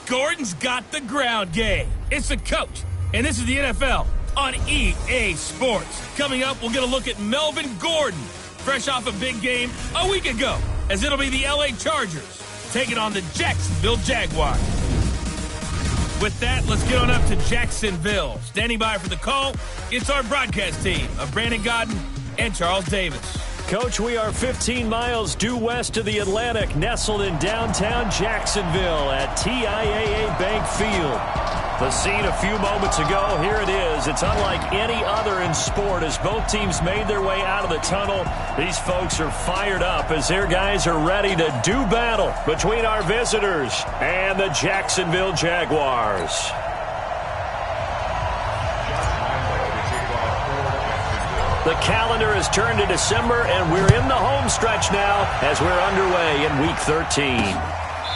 Gordon's got the ground game. It's the coach, and this is the NFL on EA Sports. Coming up, we'll get a look at Melvin Gordon, fresh off a big game a week ago, as it'll be the LA Chargers taking on the Jacksonville Jaguars. With that, let's get on up to Jacksonville. Standing by for the call, it's our broadcast team of Brandon Godden and Charles Davis. Coach, we are 15 miles due west of the Atlantic, nestled in downtown Jacksonville at TIAA Bank Field. The scene a few moments ago, here it is. It's unlike any other in sport as both teams made their way out of the tunnel. These folks are fired up as their guys are ready to do battle between our visitors and the Jacksonville Jaguars. The calendar has turned to December, and we're in the home stretch now as we're underway in Week 13.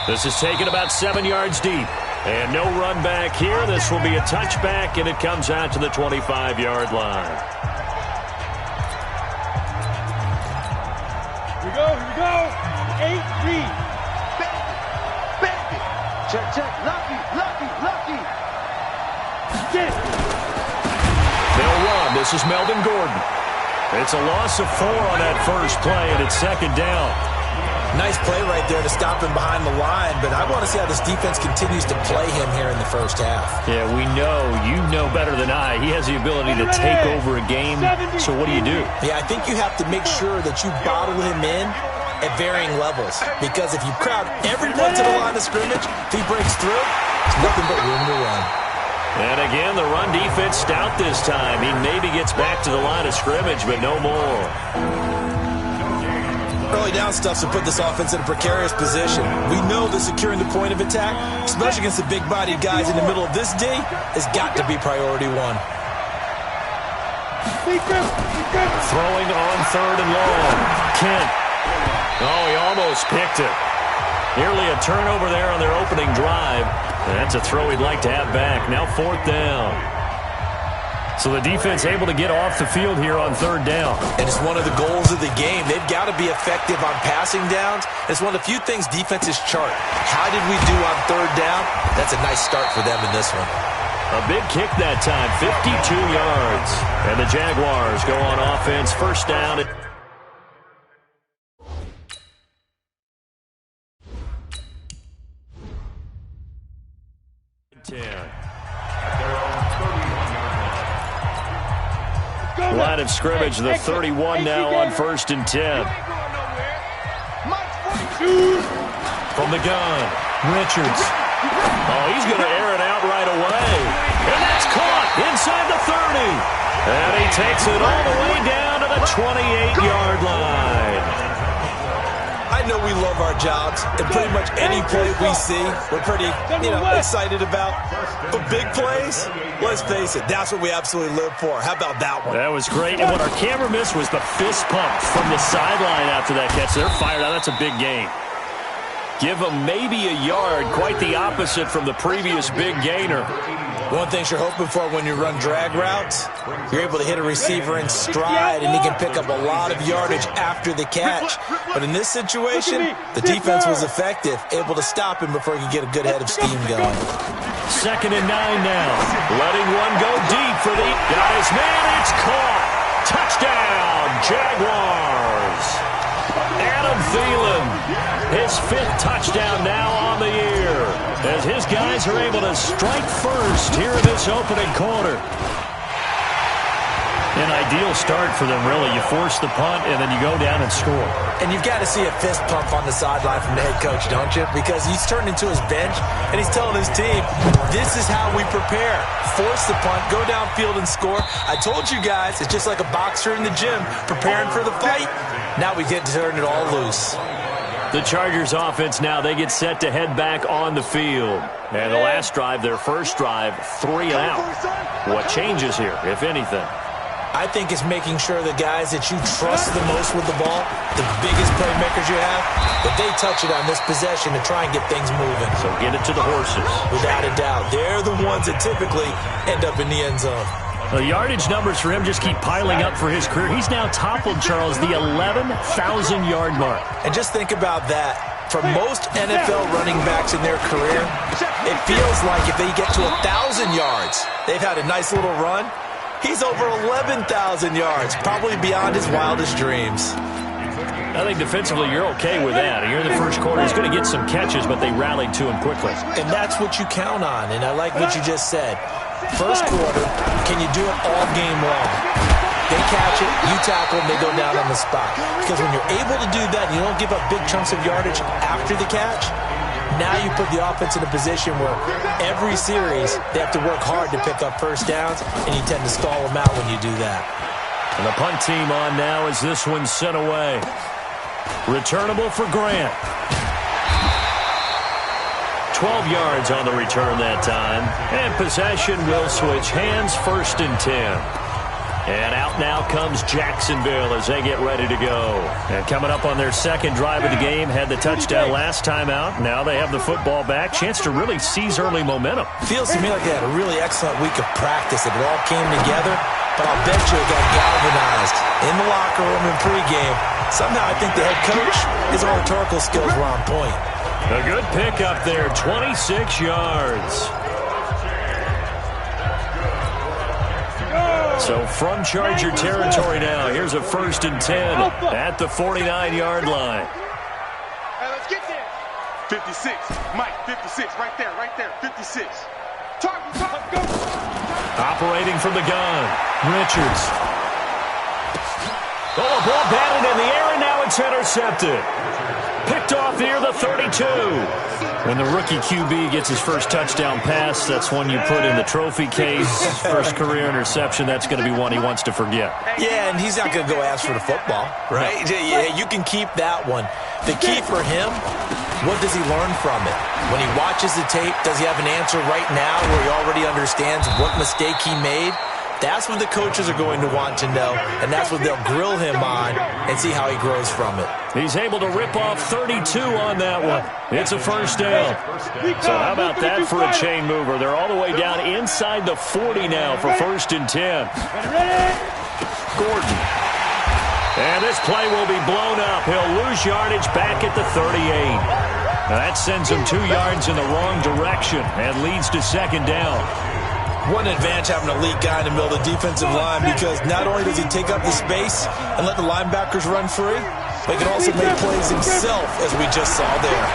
This is taken about 7 yards deep. And no run back here. This will be a touchback, and it comes out to the 25-yard line. Here we go. 8 read. Baby. Check. Lucky. Get. They'll run. This is Melvin Gordon. It's a loss of 4 on that first play, and it's second down. Nice play right there to stop him behind the line, but I want to see how this defense continues to play him here in the first half. Yeah, we know. You know better than I. He has the ability to take over a game, so what do you do? Yeah, I think you have to make sure that you bottle him in at varying levels, because if you crowd everyone to the line of scrimmage, if he breaks through, there's nothing but room to run. And again, the run defense stout this time. He maybe gets back to the line of scrimmage, but no more. Early down stuff to put this offense in a precarious position. We know that securing the point of attack, especially against the big-bodied guys in the middle of this D, has got to be priority one. Throwing on third and long. Kent. Oh, he almost picked it. Nearly a turnover there on their opening drive. And that's a throw he'd like to have back. Now fourth down. So the defense able to get off the field here on third down. And it's one of the goals of the game. They've got to be effective on passing downs. It's one of the few things defenses chart. How did we do on third down? That's a nice start for them in this one. A big kick that time, 52 yards. And the Jaguars go on offense, first down. 10. Line of scrimmage, the 31 now on first and 10. From the gun, Richards. Oh, he's going to air it out right away. And that's caught inside the 30. And he takes it all the way down to the 28-yard line. I know we love our jobs, and pretty much any play we see, we're pretty, excited about. But big plays, let's face it, that's what we absolutely live for. How about that one? That was great. And what our camera missed was the fist pump from the sideline after that catch. They're fired out. That's a big gain. Give them maybe a yard, quite the opposite from the previous big gainer. One thing you're hoping for when you run drag routes, you're able to hit a receiver in stride, and he can pick up a lot of yardage after the catch. But in this situation, the defense was effective, able to stop him before he could get a good head of steam going. Second and 9 now. Letting one go deep for the guys. Man, it's caught. Touchdown, Jaguars. Adam Thielen, his 5th touchdown now on the year, as his guys are able to strike first here in this opening quarter. An ideal start for them, really. You force the punt, and then you go down and score. And you've got to see a fist pump on the sideline from the head coach, don't you? Because he's turned into his bench, and he's telling his team, this is how we prepare. Force the punt, go downfield and score. I told you guys, it's just like a boxer in the gym preparing for the fight. Now we get to turn it all loose. The Chargers offense now, they get set to head back on the field. And the last drive, their first drive, 3 out. What changes here, if anything? I think it's making sure the guys that you trust the most with the ball, the biggest playmakers you have, that they touch it on this possession to try and get things moving. So get it to the horses. Without a doubt. They're the ones that typically end up in the end zone. The yardage numbers for him just keep piling up for his career. He's now toppled, Charles, the 11,000-yard mark. And just think about that. For most NFL running backs in their career, It feels like if they get to 1,000 yards, they've had a nice little run. He's over 11,000 yards, probably beyond his wildest dreams. I think defensively you're okay with that. Here in the first quarter, he's going to get some catches, but they rallied to him quickly. And that's what you count on, and I like what you just said. First quarter, can you do it all game long? They catch it, you tackle them, they go down on the spot. Because when you're able to do that, you don't give up big chunks of yardage after the catch, now you put the offense in a position where every series they have to work hard to pick up first downs, and you tend to stall them out when you do that. And the punt team on now as this one's sent away. Returnable for Grant. 12 yards on the return that time. And possession will switch hands, 1st and 10. And out now comes Jacksonville as they get ready to go. And coming up on their second drive of the game, had the touchdown last time out. Now they have the football back. Chance to really seize early momentum. Feels to me like they had a really excellent week of practice. It all came together. But I'll bet you it got galvanized in the locker room in pregame. Somehow I think the head coach, his oratorical skills were on point. A good pick up there, 26 yards. So from Charger territory now, here's a 1st and 10 at the 49-yard line. Hey, let's get there. 56, Mike, 56, right there, 56. Target, go. Operating from the gun, Richards. Oh, a ball batted in the air, and now it's intercepted. Picked off near the 32. When the rookie QB gets his first touchdown pass, that's one you put in the trophy case. First career interception, that's going to be one he wants to forget. Yeah, and he's not going to go ask for the football, right? No. Yeah, you can keep that one. The key for him, what does he learn from it? When he watches the tape, does he have an answer right now where he already understands what mistake he made? That's what the coaches are going to want to know, and that's what they'll grill him on and see how he grows from it. He's able to rip off 32 on that one. It's a 1st down. So how about that for a chain mover? They're all the way down inside the 40 now for 1st and 10. Gordon. And this play will be blown up. He'll lose yardage back at the 38. Now that sends him 2 yards in the wrong direction and leads to 2nd down. What an advantage having a elite guy in the middle of the defensive line, because not only does he take up the space and let the linebackers run free, but he can also make plays himself, as we just saw there.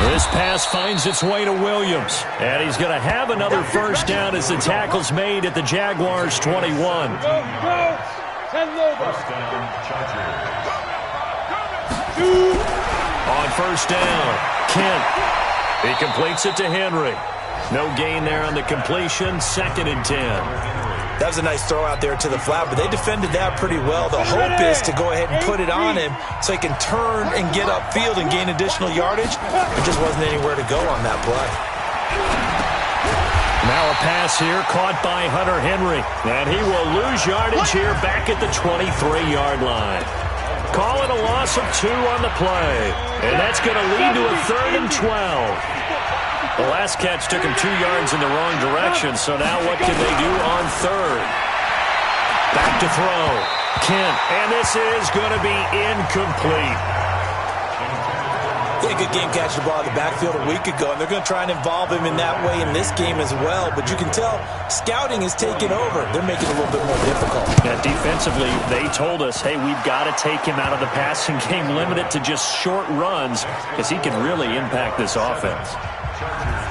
This pass finds its way to Williams, and he's going to have another 1st down as the tackle's made at the Jaguars' 21. On 1st down, Kent. He completes it to Henry. No gain there on the completion, 2nd and 10. That was a nice throw out there to the flat, but they defended that pretty well. The hope is to go ahead and put it on him so he can turn and get upfield and gain additional yardage. There just wasn't anywhere to go on that play. Now a pass here caught by Hunter Henry, and he will lose yardage here back at the 23-yard line. Call it a loss of 2 on the play, and that's going to lead to a 3rd and 12. The last catch took him 2 yards in the wrong direction, so now what can they do on 3rd? Back to throw. Kent, and this is going to be incomplete. They had a good game catching the ball in the backfield a week ago, and they're going to try and involve him in that way in this game as well. But you can tell scouting is taking over. They're making it a little bit more difficult. Yeah, defensively, they told us, hey, we've got to take him out of the passing game, limit it to just short runs, because he can really impact this offense.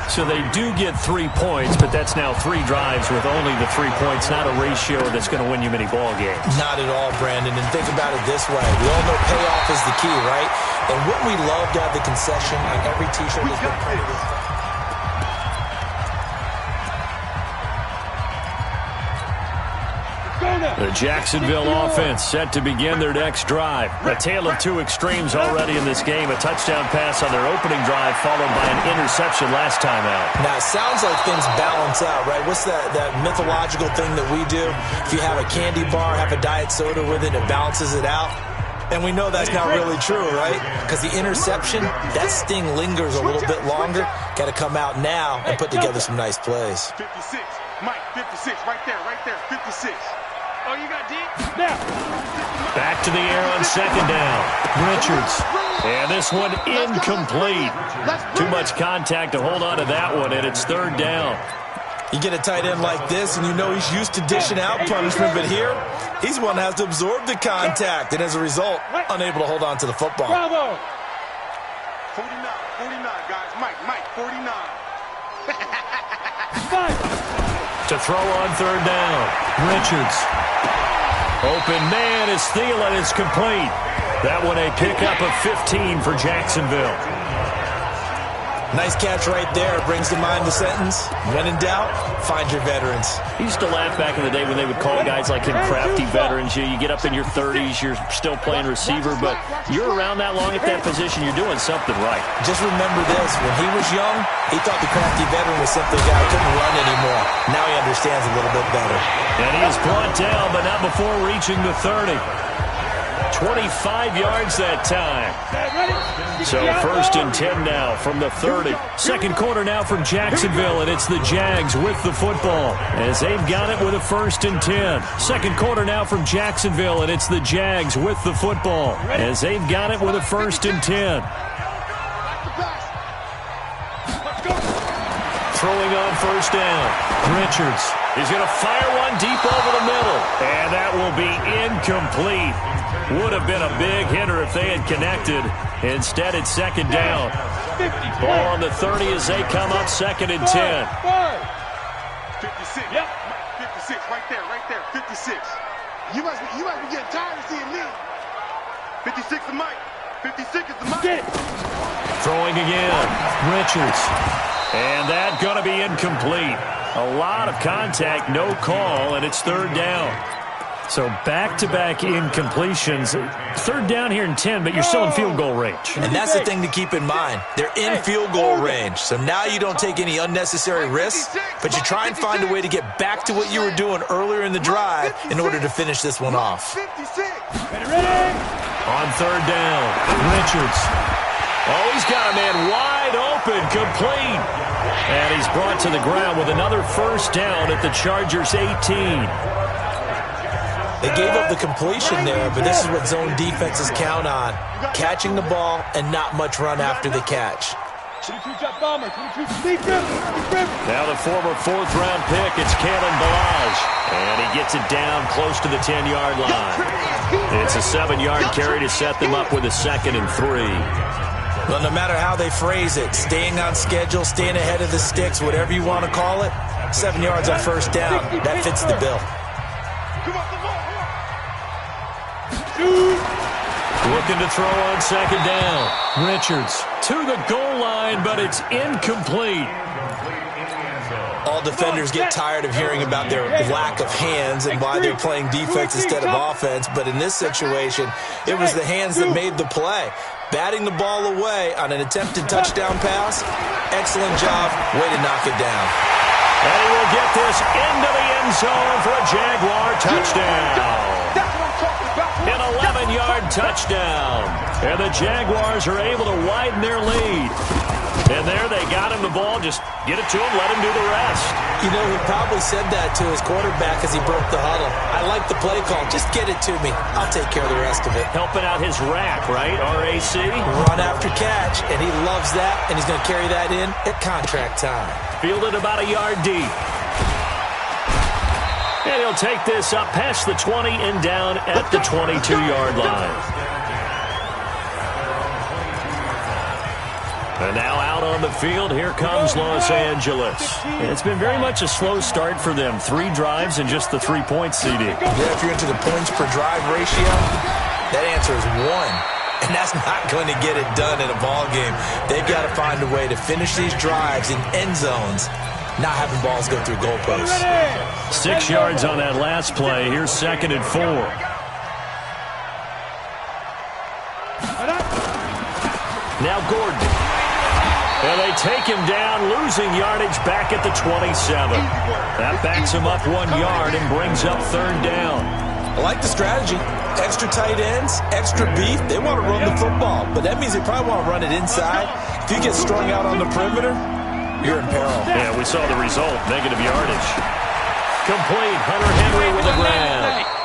So they do get 3 points, but that's now 3 drives with only the 3 points, not a ratio that's going to win you many ball games. Not at all, Brandon. And think about it this way. We all know payoff is the key, right? And wouldn't we love to have the concession on every T-shirt that's been printed? The Jacksonville offense set to begin their next drive. A tale of 2 extremes already in this game. A touchdown pass on their opening drive followed by an interception last time out. Now, it sounds like things balance out, right? What's that mythological thing that we do? If you have a candy bar, have a diet soda with it, it balances it out. And we know that's not really true, right? Because the interception, that sting lingers a little bit longer. Got to come out now and put together some nice plays. 56, Mike, 56, right there, 56. Oh, you got deep? Now. Back to the air on second down. Richards. And this one incomplete. Too much contact to hold on to that one, and it's third down. You get a tight end like this, and you know he's used to dishing out punishment, but here, he's one that has to absorb the contact, and as a result, unable to hold on to the football. Bravo. 49, guys. Mike, 49. To throw on third down. Richards. Open man is Thielen. It's complete. That one a pickup of 15 for Jacksonville. Nice catch right there. Brings to mind the sentence, when in doubt, find your veterans. He used to laugh back in the day when they would call guys like him crafty veterans. You get up in your 30s, you're still playing receiver, but you're around that long at that position, you're doing something right. Just remember this. When he was young, he thought the crafty veteran was simply a guy who couldn't run anymore. Now he understands a little bit better. And he is brought down, but not before reaching the 30. 25 yards that time. So first and 10 now from the 30. Second quarter now from Jacksonville, and it's the Jags with the football as they've got it with a first and 10. Second quarter now from Jacksonville, and it's the Jags with the football as they've got it with a first and 10. Throwing on first down. Richards is going to fire one deep over the middle, and that will be incomplete. Would have been a big hitter if they had connected. Instead, it's second down. Ball on the 30 as they come up second and 10. 56. Yep. 56, right there. 56. You must be getting tired of seeing me. 56 is Mike. 56 is the Mike. Throwing again. Richards. And that going to be incomplete. A lot of contact, no call, and it's third down. So back-to-back incompletions. Third down here in 10, but you're still in field goal range. And that's the thing to keep in mind. They're in field goal range. So now you don't take any unnecessary risks, but you try and find a way to get back to what you were doing earlier in the drive in order to finish this one off. On third down, Richards. Oh, he's got a man wide open, complete. And he's brought to the ground with another first down at the Chargers' 18. They gave up the completion there, but this is what zone defenses count on. Catching the ball and not much run after the catch. Now the former fourth-round pick, it's Kalen Balaj. And he gets it down close to the 10-yard line. It's a 7-yard carry to set them up with a 2nd and 3. Well, no matter how they phrase it, staying on schedule, staying ahead of the sticks, whatever you want to call it, 7 yards on first down, that fits the bill. Looking to throw on second down. Richards to the goal line, but it's incomplete. All defenders get tired of hearing about their lack of hands and why they're playing defense instead of offense, but in this situation, it was the hands that made the play. Batting the ball away on an attempted touchdown pass, excellent job, way to knock it down. And he will get this into the end zone for a Jaguar touchdown. An 11-yard touchdown. And the Jaguars are able to widen their lead. And there they got him the ball. Just get it to him, let him do the rest. You know, he probably said that to his quarterback as he broke the huddle. I like the play call. Just get it to me. I'll take care of the rest of it. Helping out his rack, right? RAC? Run after catch, and he loves that, and he's going to carry that in at contract time. Fielded about a yard deep. And he'll take this up past the 20 and down at the 22-yard line. And now out on the field, here comes Los Angeles. And it's been very much a slow start for them. 3 drives and just the 3-point CD. Yeah, if you're into the points per drive ratio, that answer is 1. And that's not going to get it done in a ball game. They've got to find a way to finish these drives in end zones, not having balls go through goalposts. 6 yards on that last play. Here's 2nd and 4. Now Gordon. And they take him down, losing yardage back at the 27. That backs him up 1 yard and brings up third down. I like the strategy. Extra tight ends, extra beef. They want to run the football, but that means they probably want to run it inside. If you get strung out on the perimeter, you're in peril. Yeah, we saw the result. Negative yardage. Complete. Hunter Henry with a grab.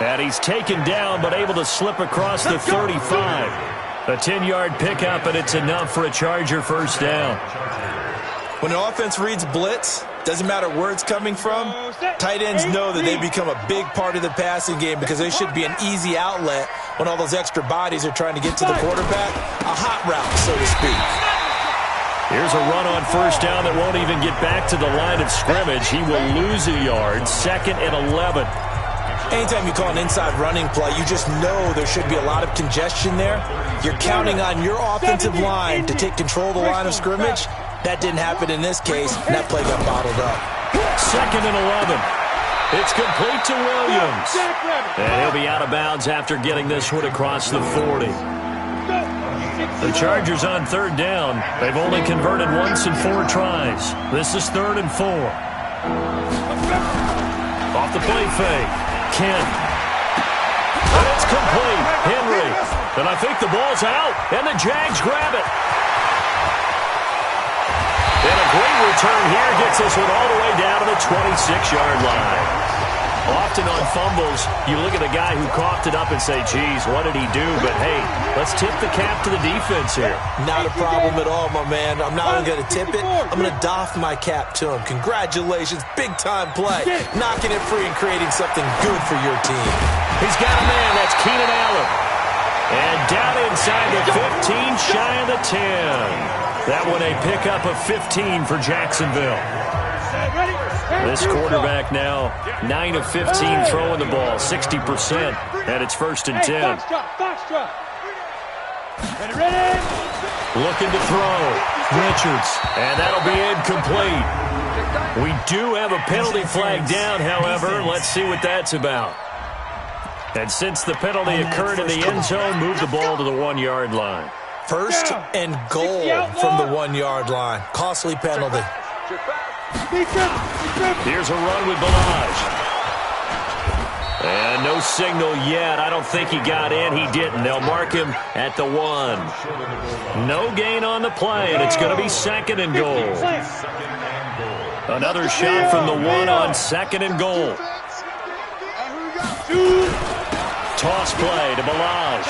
And he's taken down, but able to slip across the 35. A 10-yard pickup, and it's enough for a Charger first down. When the offense reads blitz, doesn't matter where it's coming from, tight ends know that they become a big part of the passing game because they should be an easy outlet when all those extra bodies are trying to get to the quarterback. A hot route, so to speak. Here's a run on first down that won't even get back to the line of scrimmage. He will lose a yard, 2nd and 11. Anytime you call an inside running play, you just know there should be a lot of congestion there. You're counting on your offensive line to take control of the line of scrimmage. That didn't happen in this case, and that play got bottled up. 2nd and 11. It's complete to Williams. And he'll be out of bounds after getting this one across the 40. The Chargers on 3rd down. They've only converted once in 4 tries. This is 3rd and 4. Off the play fake. Ken. And it's complete. Henry. And I think the ball's out. And the Jags grab it. And a great return here gets this one all the way down to the 26-yard line. Often on fumbles, you look at the guy who coughed it up and say, geez, what did he do? But, hey, let's tip the cap to the defense here. Not a problem at all, my man. I'm not even going to tip it. I'm going to doff my cap to him. Congratulations. Big-time play. Knocking it free and creating something good for your team. He's got a man. That's Keenan Allen. And down inside the 15, shy of the 10. That one a pickup of 15 for Jacksonville. This quarterback now 9 of 15 throwing the ball, 60%, and it's 1st and 10. Looking to throw. Richards, and that'll be incomplete. We do have a penalty flag down, however. Let's see what that's about. And since the penalty occurred in the end zone, move the ball to the 1-yard line. 1st and goal from the 1-yard line. Costly penalty. Here's a run with Balaj. And no signal yet. I don't think he got in. He didn't. They'll mark him at the 1. No gain on the play, and it's going to be 2nd and goal. Another shot from the 1 on 2nd and goal. Toss play to Balaj.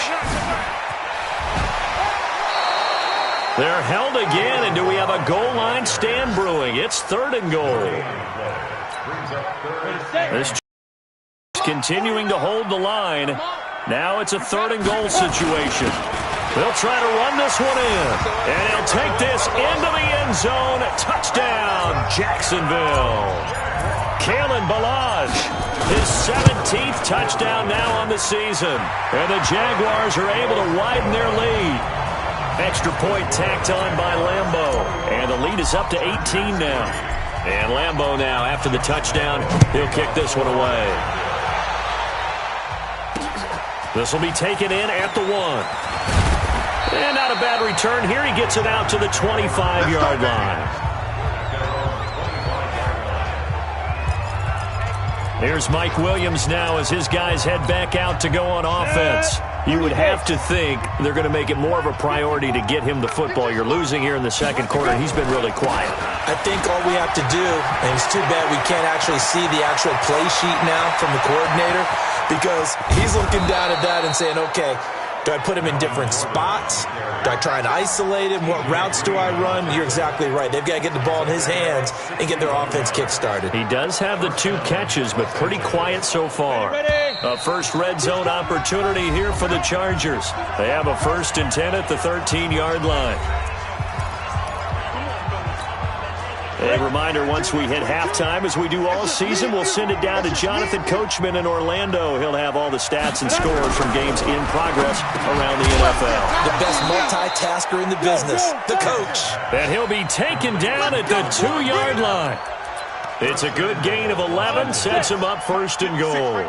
They're held again, and do we have a goal line stand brewing? It's 3rd and goal. This continuing to hold the line. Now it's a 3rd and goal situation. They'll try to run this one in, and he'll take this into the end zone. Touchdown, Jacksonville. Kalen Balaj, his 17th touchdown now on the season, and the Jaguars are able to widen their lead. Extra point tacked on by Lambeau. And the lead is up to 18 now. And Lambeau now, after the touchdown, he'll kick this one away. This will be taken in at the 1. And not a bad return here. He gets it out to the 25-yard line. Here's Mike Williams now as his guys head back out to go on offense. You would have to think they're going to make it more of a priority to get him the football. You're losing here in the 2nd quarter. He's been really quiet. I think all we have to do, and it's too bad we can't actually see the actual play sheet now from the coordinator, because he's looking down at that and saying, okay, do I put him in different spots? Do I try and isolate him? What routes do I run? You're exactly right. They've got to get the ball in his hands and get their offense kick-started. He does have the 2 catches, but pretty quiet so far. A first red zone opportunity here for the Chargers. They have a 1st and 10 at the 13-yard line. A reminder, once we hit halftime, as we do all season, we'll send it down to Jonathan Coachman in Orlando. He'll have all the stats and scores from games in progress around the NFL. The best multitasker in the business, the coach. And he'll be taken down at the 2-yard line. It's a good gain of 11, sets him up 1st and goal.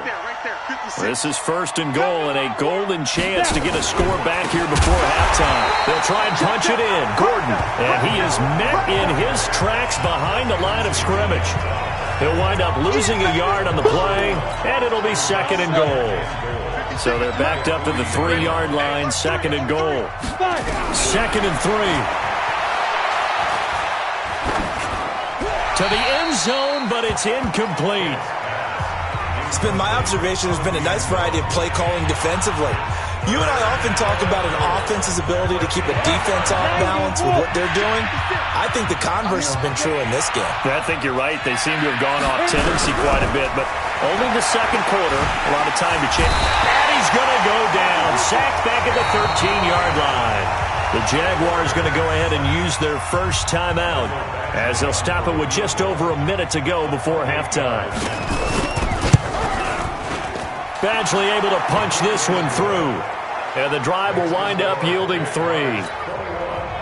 This is 1st and goal and a golden chance to get a score back here before halftime. They'll try and punch it in. Gordon, and he is met in his tracks behind the line of scrimmage. He'll wind up losing a yard on the play, and it'll be 2nd and goal. So they're backed up to the 3-yard line, 2nd and goal. 2nd and 3. To the end zone, but it's incomplete. It's been my observation there's been a nice variety of play calling defensively. You and I often talk about an offense's ability to keep a defense off balance with what they're doing. I think the converse has been true in this game. I think you're right. They seem to have gone off tendency quite a bit, but only the second quarter. A lot of time to change. And he's going to go down. Sacked back at the 13-yard line. The Jaguars going to go ahead and use their first timeout as they'll stop it with just over a minute to go before halftime. Badgley able to punch this one through. And the drive will wind up yielding 3.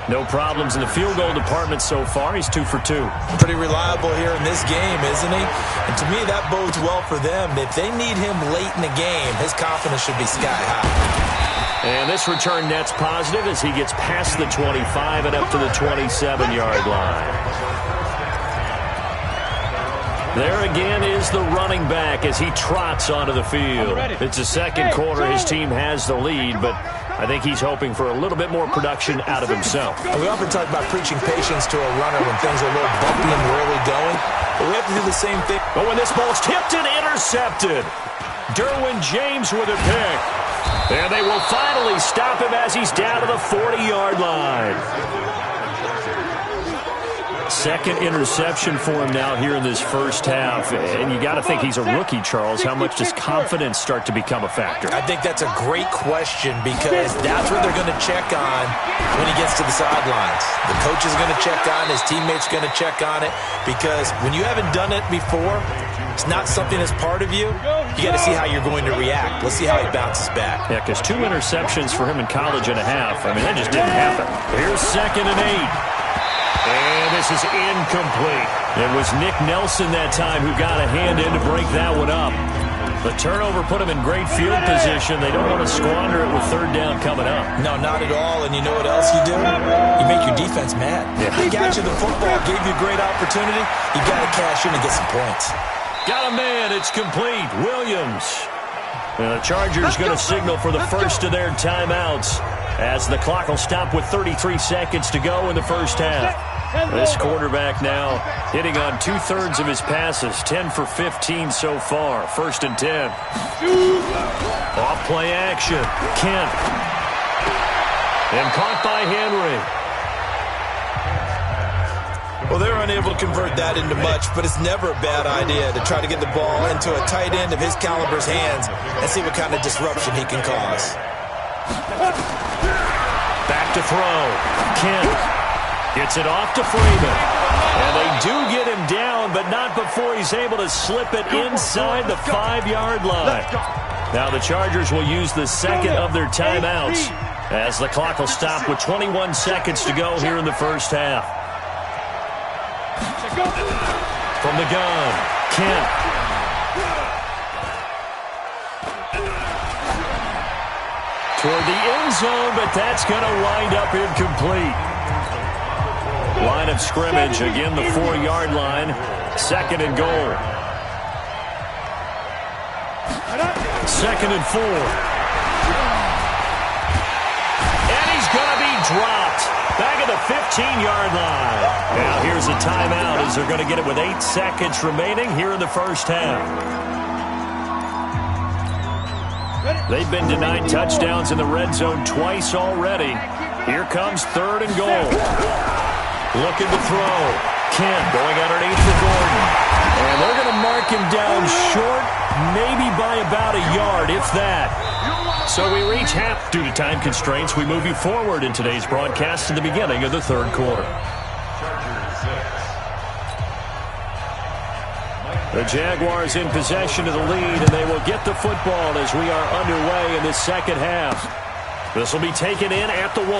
No problems in the field goal department so far. He's 2 for 2. Pretty reliable here in this game, isn't he? And to me, that bodes well for them. If they need him late in the game, his confidence should be sky high. And this return net's positive as he gets past the 25 and up to the 27-yard line. There again is the running back as he trots onto the field. It's the second quarter. His team has the lead, but I think he's hoping for a little bit more production out of himself. We often talk about preaching patience to a runner when things are a little bumpy and early going, but we have to do the same thing. But when this ball's tipped and intercepted, Derwin James with a pick. And they will finally stop him as he's down to the 40-yard line. Second interception for him now here in this first half. And you got to think he's a rookie, Charles. How much does confidence start to become a factor? I think that's a great question because that's what they're going to check on when he gets to the sidelines. The coach is going to check on, his teammates are going to check on it because when you haven't done it before, it's not something that's part of you. You got to see how you're going to react. Let's see how he bounces back. Yeah, because 2 interceptions for him in college and a half. I mean, that just didn't happen. Here's 2nd and 8. And this is incomplete. It was Nick Nelson that time who got a hand in to break that one up. The turnover put him in great field position. They don't want to squander it with 3rd down coming up. No, not at all. And you know what else you do? You make your defense mad. Yeah. They got you the football, gave you a great opportunity. You got to cash in and get some points. Got a man. It's complete. Williams. And the Chargers going to signal for the first of their timeouts as the clock will stop with 33 seconds to go in the first half. This quarterback now hitting on 2/3 of his passes, 10 for 15 so far. 1st and 10. Off play action. Kent. And caught by Henry. Well, they're unable to convert that into much, but it's never a bad idea to try to get the ball into a tight end of his caliber's hands and see what kind of disruption he can cause. Back to throw. Kent. Gets it off to Freeman. And they do get him down, but not before he's able to slip it inside the 5-yard line. Now the Chargers will use the second of their timeouts as the clock will stop with 21 seconds to go here in the first half. From the gun, Kent. Toward the end zone, but that's going to wind up incomplete. Line of scrimmage, again the 4-yard line. 2nd and goal. 2nd and 4. And he's going to be dropped. Back at the 15-yard line. Now here's a timeout as they're going to get it with 8 seconds remaining here in the first half. They've been denied touchdowns in the red zone twice already. Here comes 3rd and goal. Looking to throw. Kent going underneath for Gordon. And they're going to mark him down short, maybe by about a yard, if that. So we reach half due to time constraints. We move you forward in today's broadcast to the beginning of the 3rd quarter. The Jaguars in possession of the lead, and they will get the football as we are underway in the second half. This will be taken in at the 1.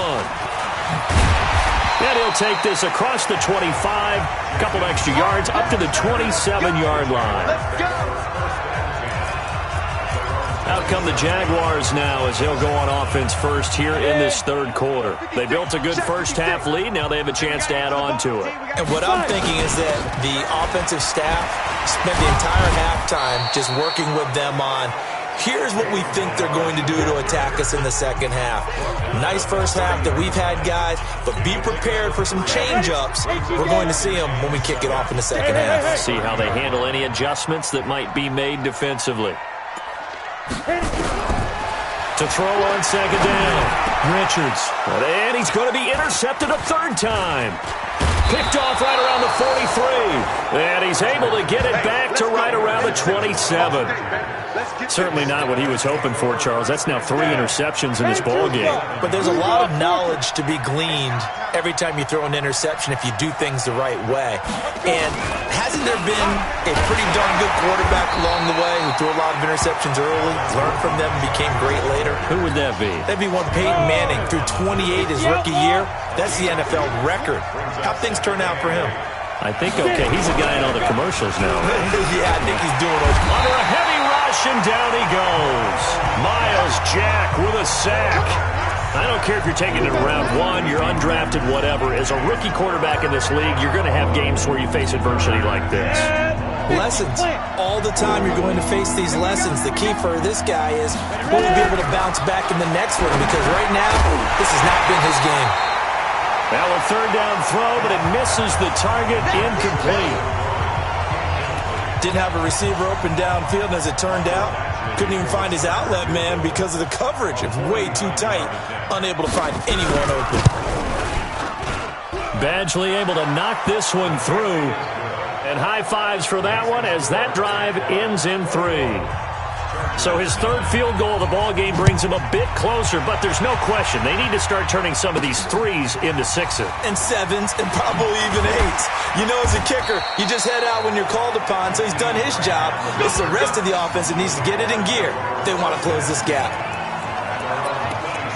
And he'll take this across the 25, a couple extra yards, up to the 27-yard line. Out come the Jaguars now as they'll go on offense first here in this 3rd quarter. They built a good first half lead. Now they have a chance to add on to it. And what I'm thinking is that the offensive staff spent the entire halftime just working with them on Here's what we think they're going to do to attack us in the second half. Nice first half that we've had, guys, but be prepared for some change-ups. We're going to see them when we kick it off in the second half. See how they handle any adjustments that might be made defensively. To throw on second down, Richards. And he's going to be intercepted a third time. Picked off right around the 43. And he's able to get it back to right around the 27. Certainly not what he was hoping for, Charles. That's now 3 interceptions in this ballgame. But there's a lot of knowledge to be gleaned every time you throw an interception if you do things the right way. And hasn't there been a pretty darn good quarterback along the way who threw a lot of interceptions early, learned from them, and became great later? Who would that be? That'd be one Peyton Manning. Threw 28 his rookie year. That's the NFL record. How'd things turn out for him? I think, okay, he's a guy in all the commercials now. Yeah, I think he's doing those. Under a heavy rush, and down he goes. Miles Jack with a sack. I don't care if you're taking it in round 1, you're undrafted, whatever. As a rookie quarterback in this league, you're going to have games where you face adversity like this. Lessons. All the time you're going to face these lessons. The key for this guy is will he be able to bounce back in the next one? Because right now, this has not been his game. Now a third down throw, but it misses the target, incomplete. Didn't have a receiver open downfield, and as it turned out, couldn't even find his outlet man because of the coverage. It's way too tight, unable to find anyone open. Badgley able to knock this one through. And high fives for that one as that drive ends in 3. So his third field goal of the ball game brings him a bit closer, but there's no question they need to start turning some of these 3s into 6s. And 7s and probably even 8s. You know, as a kicker, you just head out when you're called upon, so he's done his job. It's the rest of the offense that needs to get it in gear if they want to close this gap.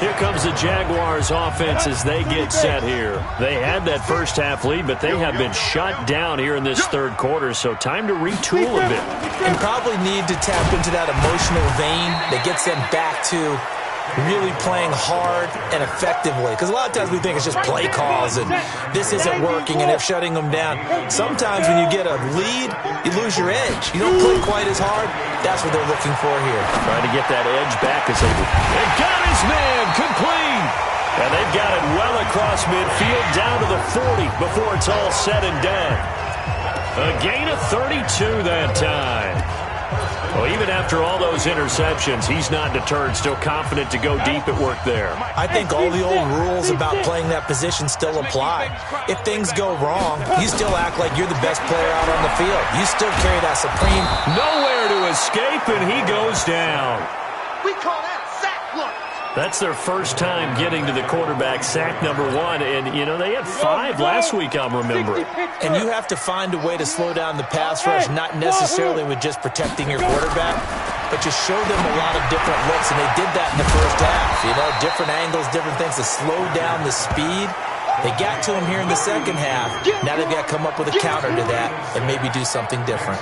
Here comes the Jaguars offense as they get set here. They had that first half lead, but they have been shut down here in this third quarter, so time to retool a bit. And probably need to tap into that emotional vein that gets them back to really playing hard and effectively. Because a lot of times we think it's just play calls and this isn't working and they're shutting them down. Sometimes when you get a lead, you lose your edge. You don't play quite as hard. That's what they're looking for here. Trying to get that edge back as they got his man complete. And they've got it well across midfield down to the 40 before it's all said and done. A gain of 32 that time. Well, even after all those interceptions, he's not deterred, still confident to go deep at work there. I think all the old rules about playing that position still apply. If things go wrong, you still act like you're the best player out on the field. You still carry that supreme. Nowhere to escape, and he goes down. We call that a sack block. That's their first time getting to the quarterback, sack number 1. And, you know, they had 5 last week, I'm remembering. And you have to find a way to slow down the pass rush, not necessarily with just protecting your quarterback, but just show them a lot of different looks. And they did that in the first half. You know, different angles, different things to slow down the speed. They got to him here in the second half. Now they've got to come up with a counter to that and maybe do something different.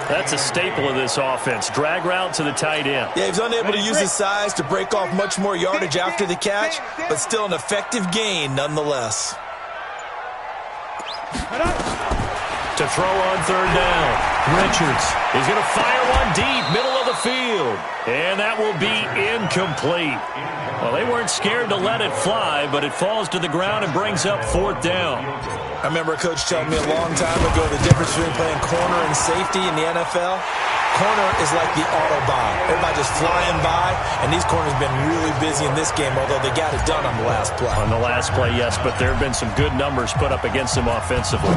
That's a staple of this offense. Drag route to the tight end. Yeah, he's unable to use his size to break off much more yardage after the catch, but still an effective gain nonetheless. To throw on third down, Richards is going to fire one deep, middle of the field. And that will be incomplete. Well, they weren't scared to let it fly, but it falls to the ground and brings up fourth down. I remember a coach telling me a long time ago the difference between playing corner and safety in the NFL. Corner is like the Autobahn. Everybody just flying by, and these corners have been really busy in this game, although they got it done on the last play. On the last play, yes, but there have been some good numbers put up against them offensively.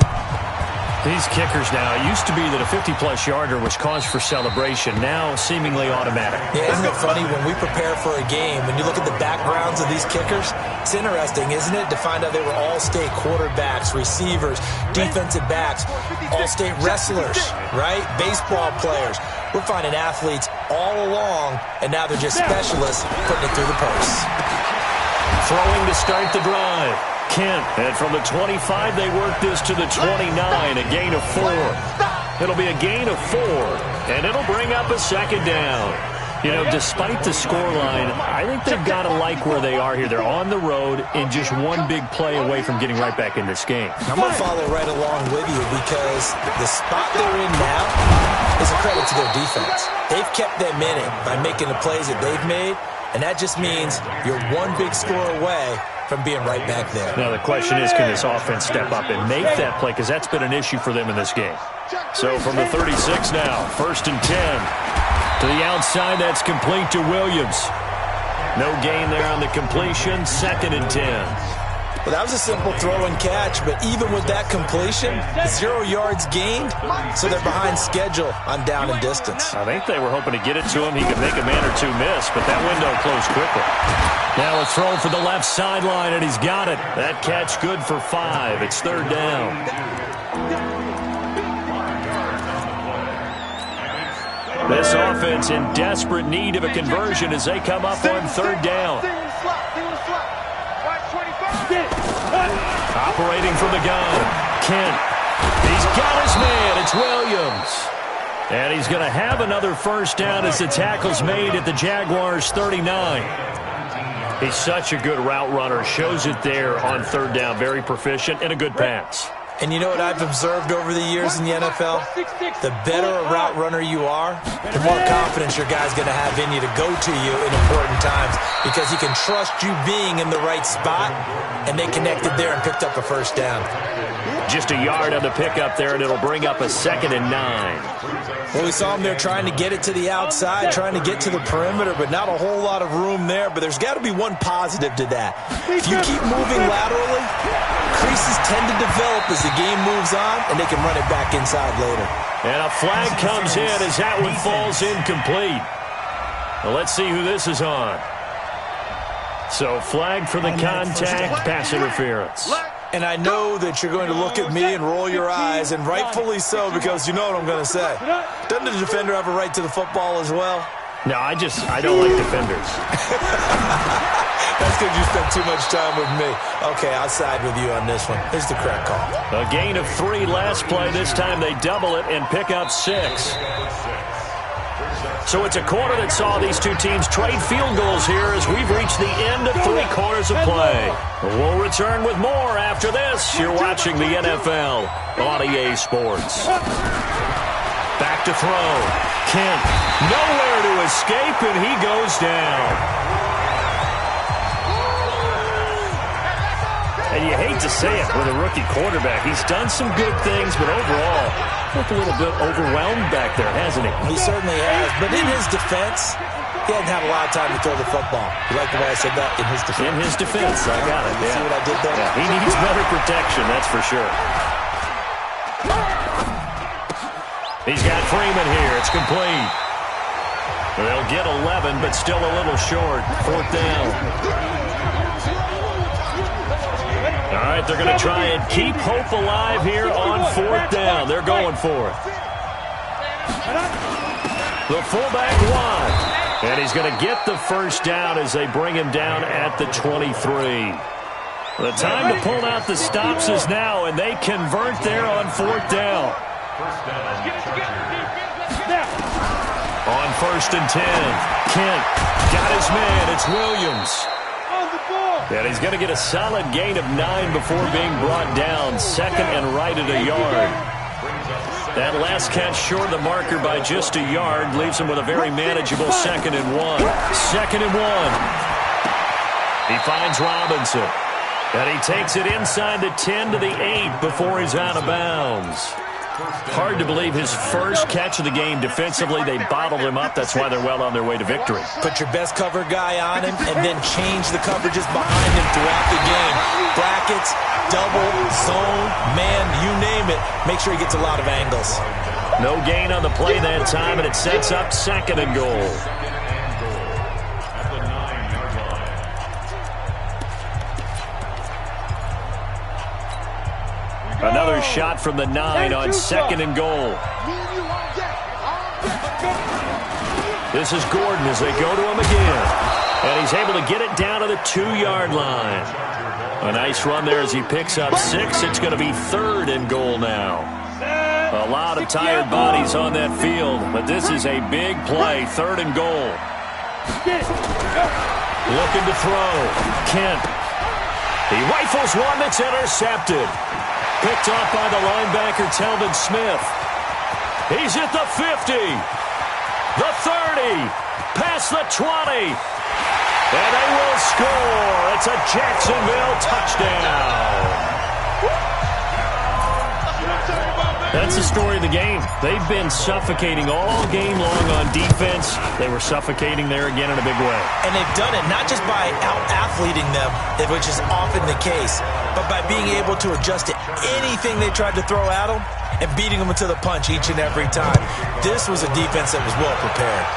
These kickers now, it used to be that a 50-plus yarder was cause for celebration, now seemingly automatic. Yeah, isn't it funny when we prepare for a game, when you look at the backgrounds of these kickers, it's interesting, isn't it, to find out they were all-state quarterbacks, receivers, defensive backs, all-state wrestlers, right? Baseball players. We're finding athletes all along, and now they're just specialists putting it through the purse. Throwing to start the drive. Kent, and from the 25, they work this to the 29, a gain of 4. It'll be a gain of 4, and it'll bring up a second down. You know, despite the scoreline, I think they've got to like where they are here. They're on the road and just one big play away from getting right back in this game. I'm going to follow right along with you because the spot they're in now is a credit to their defense. They've kept them in it by making the plays that they've made, and that just means you're one big score away from being right back there. Now, the question is, can this offense step up and make that play? Because that's been an issue for them in this game. So from the 36 now, 1st and 10. To the outside, that's complete to Williams. No gain there on the completion, 2nd and 10. Well, that was a simple throw and catch, but even with that completion, 0 yards gained, so they're behind schedule on down and distance. I think they were hoping to get it to him. He could make a man or two miss, but that window closed quickly. Now a throw for the left sideline, and he's got it. That catch good for 5. It's 3rd down. This offense in desperate need of a conversion as they come up on 3rd down. Operating from the gun, Kent. He's got his man. It's Williams. And he's going to have another 1st down as the tackle's made at the Jaguars' 39. He's such a good route runner. Shows it there on 3rd down. Very proficient and a good pass. And you know what I've observed over the years in the NFL? The better a route runner you are, the more confidence your guy's going to have in you to go to you in important times because he can trust you being in the right spot, and they connected there and picked up a 1st down. Just a yard on the pickup there, and it'll bring up a 2nd and 9. Well, we saw him there trying to get it to the outside, trying to get to the perimeter, but not a whole lot of room there. But there's got to be one positive to that. If you keep moving laterally, creases tend to develop as the game moves on, and they can run it back inside later. And a flag comes in as that one falls incomplete. Well, let's see who this is on. So flag for the contact, pass interference. And I know that you're going to look at me and roll your eyes, and rightfully so, because you know what I'm going to say. Doesn't the defender have a right to the football as well? No, I don't like defenders. That's because you spent too much time with me. Okay, I'll side with you on this one. Here's the correct call. A gain of 3 last play. This time they double it and pick up 6. So it's a quarter that saw these two teams trade field goals here as we've reached the end of 3 quarters of play. We'll return with more after this. You're watching the NFL on EA Sports. Back to throw. Kent, nowhere to escape, and he goes down. And you hate to say it with a rookie quarterback. He's done some good things, but overall, looked a little bit overwhelmed back there, hasn't he? He certainly has. But in his defense, he hadn't had a lot of time to throw the football. You like the way I said that? In his defense. In his defense, I got it. See what I did there? Yeah, he needs better protection, that's for sure. He's got Freeman here. It's complete. They'll get 11, but still a little short. 4th down. All right, they're going to try and keep hope alive here on 4th down. They're going for it. The fullback wide. And he's going to get the 1st down as they bring him down at the 23. The time to pull out the stops is now, and they convert there on 4th down. On 1st and 10, Kent got his man. It's Williams. And he's going to get a solid gain of 9 before being brought down. 2nd and right at a yard. That last catch short of the marker by just a yard leaves him with a very manageable 2nd and 1. 2nd and 1. He finds Robinson. And he takes it inside the 10 to the 8 before he's out of bounds. Hard to believe his first catch of the game defensively. They bottled him up. That's why they're well on their way to victory. Put your best cover guy on him and then change the coverages behind him throughout the game. Brackets, double, zone, man, you name it. Make sure he gets a lot of angles. No gain on the play that time, and it sets up 2nd and goal. Another shot from the 9 on 2nd and goal. This is Gordon as they go to him again. And he's able to get it down to the 2-yard line. A nice run there as he picks up 6. It's going to be 3rd and goal now. A lot of tired bodies on that field, but this is a big play. 3rd and goal. Looking to throw. Kent. He rifles one that's intercepted. Picked off by the linebacker, Telvin Smith. He's at the 50. The 30. Past the 20. And they will score. It's a Jacksonville touchdown. That's the story of the game. They've been suffocating all game long on defense. They were suffocating there again in a big way. And they've done it not just by out-athleting them, which is often the case, but by being able to adjust to anything they tried to throw at them and beating them to the punch each and every time. This was a defense that was well prepared.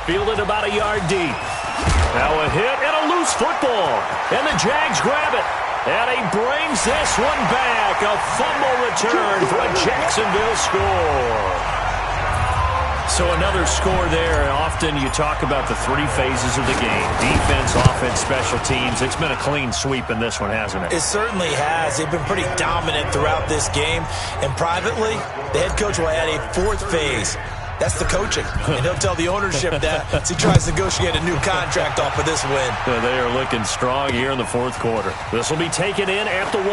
Fielded about a yard deep. Now a hit and a loose football. And the Jags grab it. And he brings this one back. A fumble return for a Jacksonville score. So another score there. And often you talk about the three phases of the game. Defense, offense, special teams. It's been a clean sweep in this one, hasn't it? It certainly has. They've been pretty dominant throughout this game. And privately, the head coach will add a fourth phase. That's the coaching. And he'll tell the ownership that as he tries to negotiate a new contract off of this win. They are looking strong here in the fourth quarter. This will be taken in at the 1.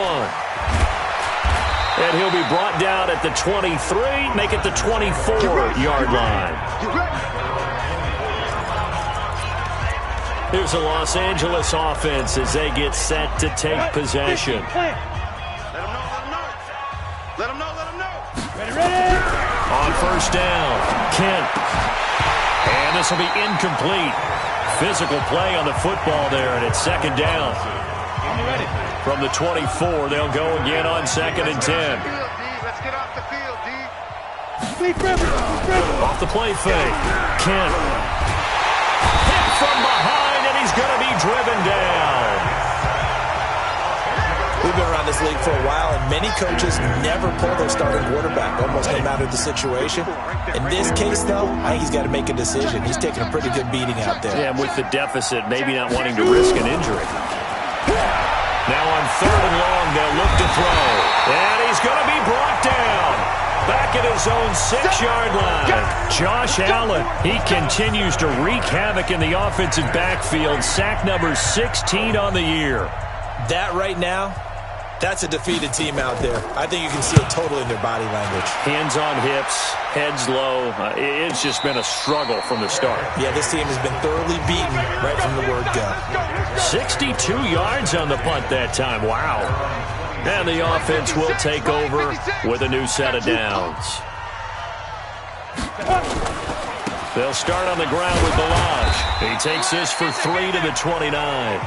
And he'll be brought down at the 23, make it the 24-yard line. Here's the Los Angeles offense as they get set to take possession. Let them know. Ready. On first down, Kent. And this will be incomplete. Physical play on the football there, and it's second down. From the 24, they'll go again on 2nd and 10. Let's get off the field, D. Off the play fake. Kent. Hit from behind, and he's going to be driven down. We've been around this league for a while, and many coaches never pull their starting quarterback, almost no matter the situation. In this case, though, I think he's got to make a decision. He's taking a pretty good beating out there. Yeah, with the deficit, maybe not wanting to risk an injury. Now on 3rd and long, they'll look to throw. And he's going to be brought down. Back at his own 6-yard line. Josh Allen, he continues to wreak havoc in the offensive backfield. Sack number 16 on the year. That right now, that's a defeated team out there. I think you can see it totally in their body language. Hands on hips, heads low. It's just been a struggle from the start. Yeah, this team has been thoroughly beaten right from the word go. 62 yards on the punt that time. Wow. And the offense will take over with a new set of downs. They'll start on the ground with Balaj. He takes this for 3 to the 29.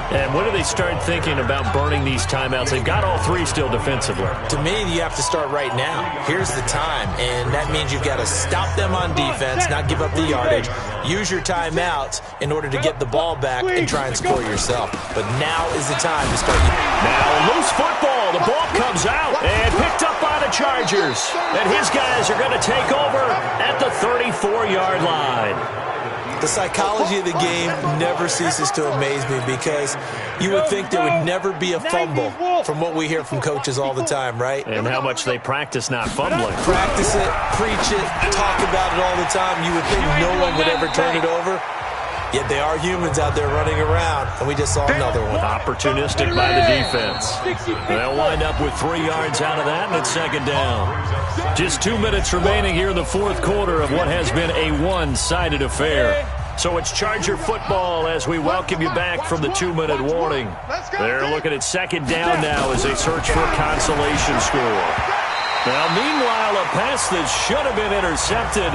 And when do they start thinking about burning these timeouts? They've got all 3 still defensively. To me, you have to start right now. Here's the time, and that means you've got to stop them on defense, not give up the yardage. Use your timeouts in order to get the ball back and try and score yourself. But now is the time to start. Now, loose football. The ball comes out and picked up by the Chargers. And his guys are going to take over at the 34-yard line. The psychology of the game never ceases to amaze me because you would think there would never be a fumble from what we hear from coaches all the time, right? And how much they practice not fumbling. Practice it, preach it, talk about it all the time. You would think no one would ever turn it over. Yet they are humans out there running around, and we just saw another one. Opportunistic by the defense. They'll wind up with 3 yards out of that, and it's second down. Just 2 minutes remaining here in the fourth quarter of what has been a one-sided affair. So it's Charger football as we welcome you back from the 2-minute warning. They're looking at second down now as they search for a consolation score. Now, meanwhile, a pass that should have been intercepted,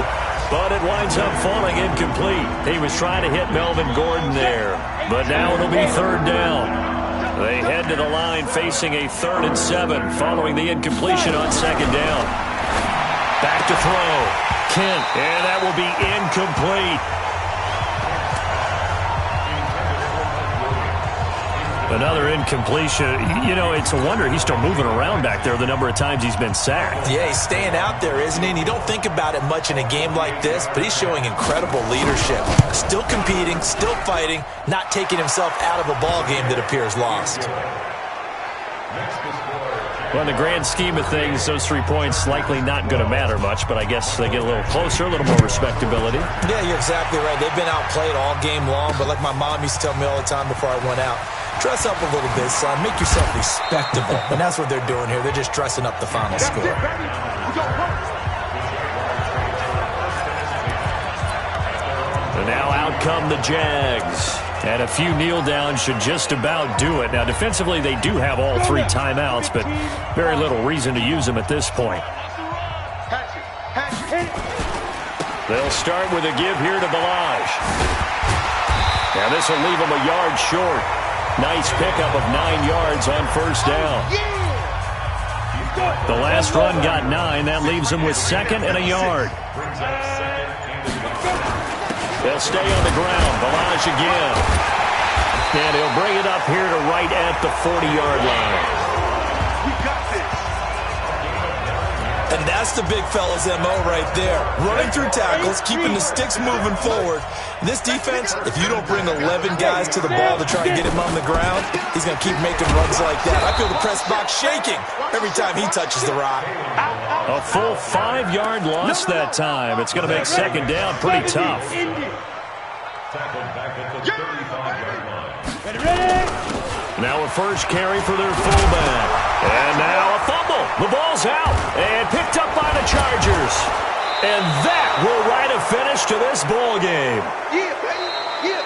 but it winds up falling incomplete. He was trying to hit Melvin Gordon there, but now it'll be third down. They head to the line facing a 3rd and 7 following the incompletion on second down. Back to throw. Kent, and that will be incomplete. Another incompletion. You know, it's a wonder he's still moving around back there the number of times he's been sacked. Yeah, he's staying out there, isn't he? And you don't think about it much in a game like this, but he's showing incredible leadership. Still competing, still fighting, not taking himself out of a ball game that appears lost. Well, in the grand scheme of things, those 3 points likely not going to matter much, but I guess they get a little closer, a little more respectability. Yeah, you're exactly right. They've been outplayed all game long, but like my mom used to tell me all the time before I went out, dress up a little bit, son. Make yourself respectable. And that's what they're doing here. They're just dressing up the final score. And now out come the Jags. And a few kneel downs should just about do it. Now, defensively, they do have all 3 timeouts, but very little reason to use them at this point. They'll start with a give here to Balaj. Now, this will leave them a yard short. Nice pickup of 9 yards on first down. The last run got 9. That leaves them with 2nd and a yard. They'll stay on the ground. Balaj again. And he'll bring it up here to right at the 40-yard line. We got this. And that's the big fella's MO right there. Running through tackles, keeping the sticks moving forward. This defense, if you don't bring 11 guys to the ball to try and get him on the ground, he's going to keep making runs like that. I feel the press box shaking every time he touches the rock. A full 5-yard loss that time. It's going to make 2nd down pretty tough. Now a first carry for their fullback. And now a fumble. The ball's out and picked up by the Chargers. And that will write a finish to this ball game. Yeah, baby. Yeah,